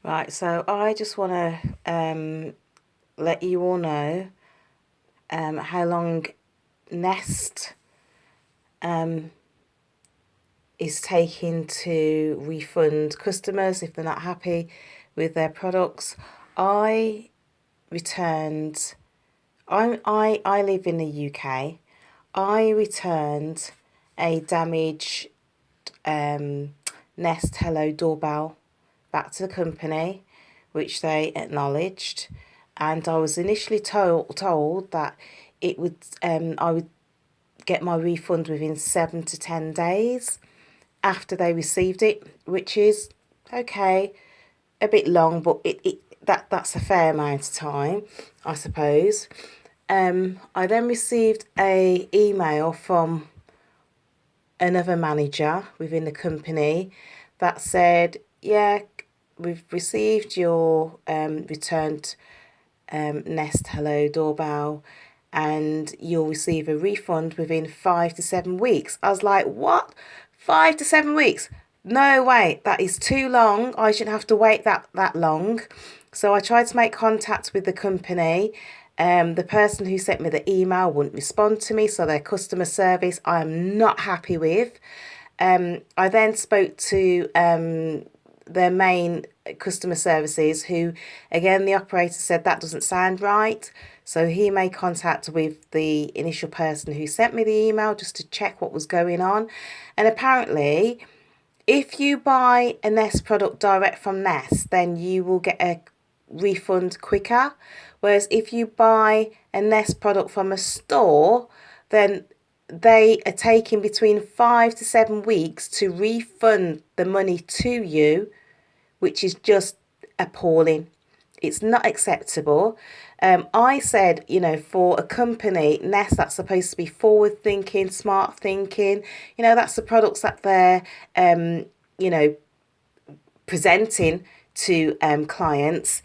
Right, so I just want to let you all know how long Nest is taking to refund customers if they're not happy with their products. I returned. I live in the UK. I returned a damaged Nest Hello doorbell back to the company, which they acknowledged, and I was initially told that it would I would get my refund within 7 to 10 days after they received it, which is okay, a bit long, but that's a fair amount of time, I suppose. I then received a email from another manager within the company that said, yeah, we've received your returned Nest Hello doorbell and you'll receive a refund within 5 to 7 weeks. I was like, what? 5 to 7 weeks? No way, that is too long. I shouldn't have to wait that long. So I tried to make contact with the company. The person who sent me the email wouldn't respond to me, so their customer service I am not happy with. I then spoke to their main customer services, who, again, the operator said that doesn't sound right. So he made contact with the initial person who sent me the email just to check what was going on. And apparently, if you buy a Nest product direct from Nest, then you will get a refund quicker. Whereas if you buy a Nest product from a store, then they are taking between 5 to 7 weeks to refund the money to you, which is just appalling. It's not acceptable. I said, for a company, Nest, that's supposed to be forward thinking, smart thinking, that's the products that they're, you know, presenting to clients.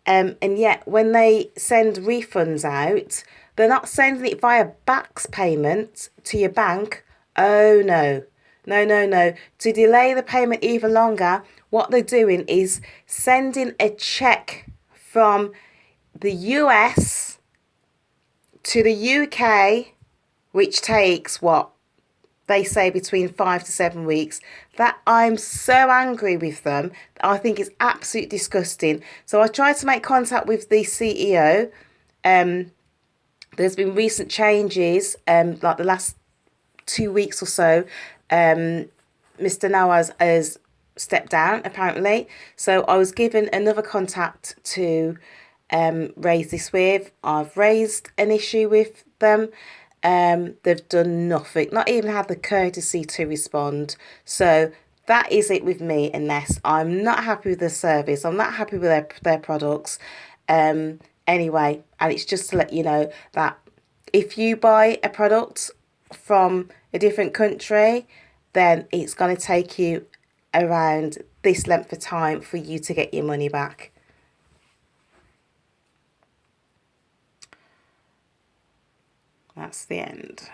And yet, when they send refunds out, they're not sending it via BACS payment to your bank. Oh, no. No, no, no. To delay the payment even longer, what they're doing is sending a check from the US to the UK, which takes what they say between 5 to 7 weeks. That I'm so angry with them. I think it's absolutely disgusting. So I tried to make contact with the CEO. There's been recent changes, like the last 2 weeks or so. Mr. Nawaz has stepped down, apparently. So I was given another contact to raise this with. I've raised an issue with them. They've done nothing, not even had the courtesy to respond. So that is it with me and Nest. I'm not happy with the service. I'm not happy with their products. Anyway, and it's just to let you know that if you buy a product from a different country, then it's going to take you around this length of time for you to get your money back. That's the end.